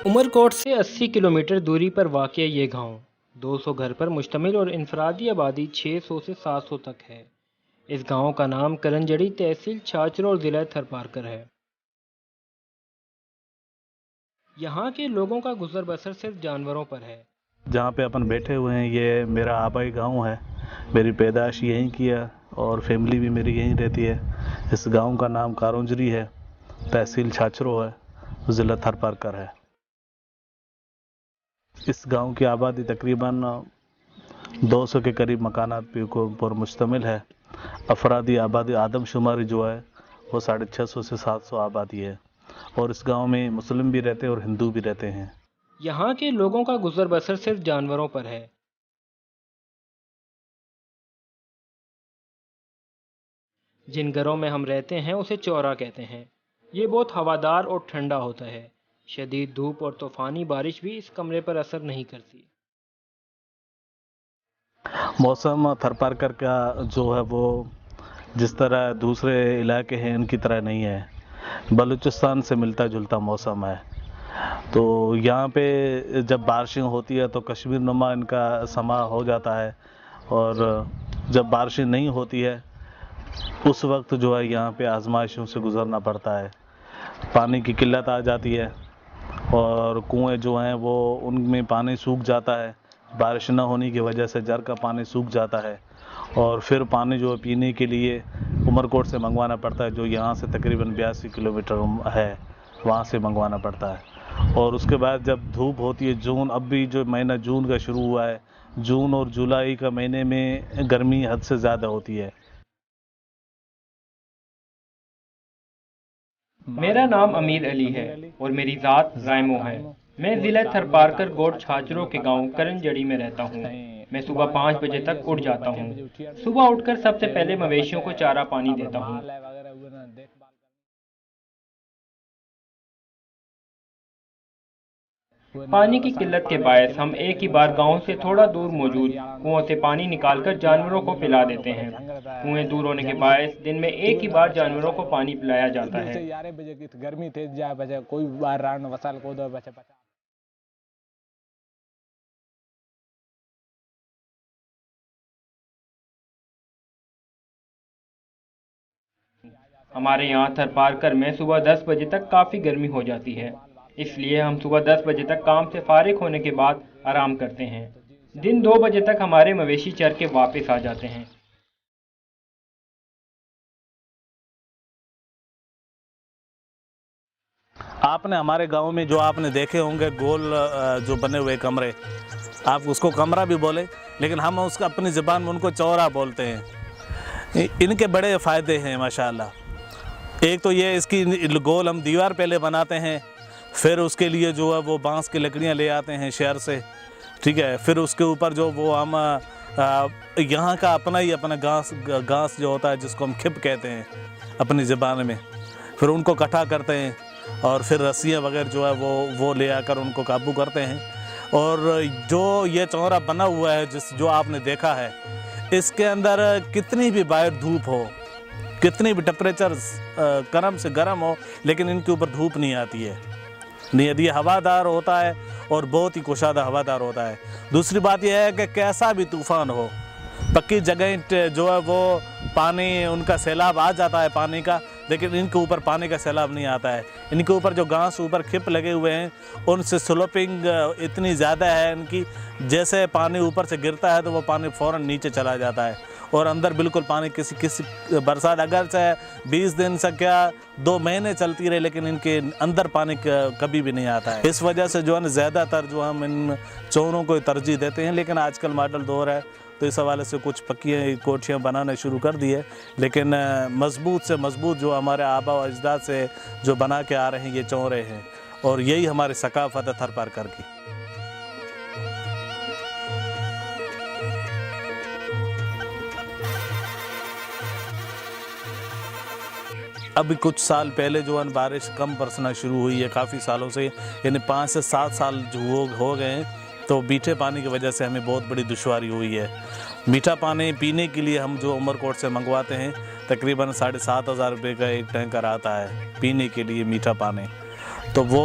عمرکوٹ سے 80 کلومیٹر دوری پر واقع یہ گاؤں 200 گھر پر مشتمل اور انفرادی آبادی 600 سے 700 تک ہے۔ اس گاؤں کا نام کرنجڑی، تحصیل چھاچرو اور ضلع تھرپارکر ہے۔ یہاں کے لوگوں کا گزر بسر صرف جانوروں پر ہے۔ جہاں پہ اپن بیٹھے ہوئے ہیں یہ میرا آبائی گاؤں ہے، میری پیدائش یہیں کی ہے اور فیملی بھی میری یہیں رہتی ہے۔ اس گاؤں کا نام کارونجری ہے، تحصیل چھاچرو ہے، ضلع تھرپارکر ہے۔ اس گاؤں کی آبادی تقریباً 200 کے قریب مکانات پر مشتمل ہے۔ افرادی آبادی آدم شماری جو ہے وہ 650 سے 700 آبادی ہے، اور اس گاؤں میں مسلم بھی رہتے ہیں اور ہندو بھی رہتے ہیں۔ یہاں کے لوگوں کا گزر بسر صرف جانوروں پر ہے۔ جن گھروں میں ہم رہتے ہیں اسے چورا کہتے ہیں۔ یہ بہت ہوادار اور ٹھنڈا ہوتا ہے۔ شدید دھوپ اور طوفانی بارش بھی اس کمرے پر اثر نہیں کرتی۔ موسم تھرپارکر کا جو ہے وہ جس طرح دوسرے علاقے ہیں ان کی طرح نہیں ہے، بلوچستان سے ملتا جلتا موسم ہے۔ تو یہاں پہ جب بارشیں ہوتی ہے تو کشمیر نما ان کا سما ہو جاتا ہے، اور جب بارشیں نہیں ہوتی ہے اس وقت جو ہے یہاں پہ آزمائشوں سے گزرنا پڑتا ہے۔ پانی کی قلت آ جاتی ہے اور کنویں جو ہیں وہ ان میں پانی سوکھ جاتا ہے، بارش نہ ہونے کی وجہ سے جر کا پانی سوکھ جاتا ہے، اور پھر پانی جو پینے کے لیے عمرکوٹ سے منگوانا پڑتا ہے، جو یہاں سے تقریباً 82 کلومیٹر ہے، وہاں سے منگوانا پڑتا ہے۔ اور اس کے بعد جب دھوپ ہوتی ہے، جون، اب بھی جو مہینہ جون کا شروع ہوا ہے، جون اور جولائی کا مہینے میں گرمی حد سے زیادہ ہوتی ہے۔ میرا نام امیر علی ہے اور میری ذات رائمو ہے۔ میں ضلع تھرپارکر گوٹ چھاچرو کے گاؤں کرنجڑی میں رہتا ہوں۔ میں صبح 5 بجے تک اٹھ جاتا ہوں۔ صبح اٹھ کر سب سے پہلے مویشیوں کو چارہ پانی دیتا ہوں۔ پانی کی قلت کے باعث ہم ایک ہی بار گاؤں سے تھوڑا دور موجود کنووں سے پانی نکال کر جانوروں کو پلا دیتے ہیں۔ کنویں دور ہونے کے باعث دن میں ایک ہی بار جانوروں کو پانی پلایا جاتا ہے۔ ہمارے یہاں تھرپارکر میں صبح 10 بجے تک کافی گرمی ہو جاتی ہے، اس لیے ہم صبح 10 بجے تک کام سے فارغ ہونے کے بعد آرام کرتے ہیں۔ دن 2 بجے تک ہمارے مویشی چر کے واپس آ جاتے ہیں۔ آپ نے ہمارے گاؤں میں جو آپ نے دیکھے ہوں گے گول جو بنے ہوئے کمرے، آپ اس کو کمرہ بھی بولے لیکن ہم اس کا اپنی زبان میں ان کو چورا بولتے ہیں۔ ان کے بڑے فائدے ہیں ماشاءاللہ۔ ایک تو یہ اس کی گول ہم دیوار پہلے بناتے ہیں، پھر اس کے لیے جو ہے وہ بانس کی لکڑیاں لے آتے ہیں شہر سے، ٹھیک ہے، پھر اس کے اوپر جو وہ ہم یہاں کا اپنا گھاس جو ہوتا ہے جس کو ہم کھپ کہتے ہیں اپنی زبان میں، پھر ان کو اکٹھا کرتے ہیں اور پھر رسیاں وغیرہ جو ہے وہ لے آ کر ان کو قابو کرتے ہیں۔ اور جو یہ چورا بنا ہوا ہے جو آپ نے دیکھا ہے، اس کے اندر کتنی بھی باہر دھوپ ہو، کتنی بھی ٹیمپریچر گرم سے گرم ہو، لیکن ان کے اوپر دھوپ نہیں آتی ہے، نہیں، یہ ہوادار ہوتا ہے اور بہت ہی کشادہ ہوادار ہوتا ہے۔ دوسری بات یہ ہے کہ کیسا بھی طوفان ہو، پکی جگہیں جو ہے وہ پانی ان کا سیلاب آ جاتا ہے پانی کا، لیکن ان کے اوپر پانی کا سیلاب نہیں آتا ہے۔ ان کے اوپر جو گھاس اوپر کھپ لگے ہوئے ہیں ان سے سلوپنگ اتنی زیادہ ہے ان کی، جیسے پانی اوپر سے گرتا ہے تو وہ پانی فوراً نیچے چلا جاتا ہے، اور اندر بالکل پانی کسی برسات اگر سے 20 دن سے کیا 2 مہینے چلتی رہے لیکن ان کے اندر پانی کبھی بھی نہیں آتا ہے۔ اس وجہ سے جو ہے زیادہ تر جو ہم ان چوروں کو ترجیح دیتے ہیں، لیکن آج کل ماڈل دور ہے تو اس حوالے سے کچھ پکی کوٹھیاں بنانا شروع کر دی ہے، لیکن مضبوط سے مضبوط جو ہمارے آبا و اجداد سے جو بنا کے آ رہے ہیں یہ چورے ہیں، اور یہی ہماری ثقافت ہے تھرپارکر کی۔ ابھی کچھ سال پہلے جو ہے بارش کم برسنا شروع ہوئی ہے، کافی سالوں سے، یعنی 5 سے 7 سال جو ہو گئے ہیں، تو میٹھے پانی کی وجہ سے ہمیں بہت بڑی دشواری ہوئی ہے۔ میٹھا پانی پینے کے لیے ہم جو عمرکوٹ سے منگواتے ہیں تقریباً 7,500 روپے کا ایک ٹینکر آتا ہے پینے کے لیے میٹھا پانی، تو وہ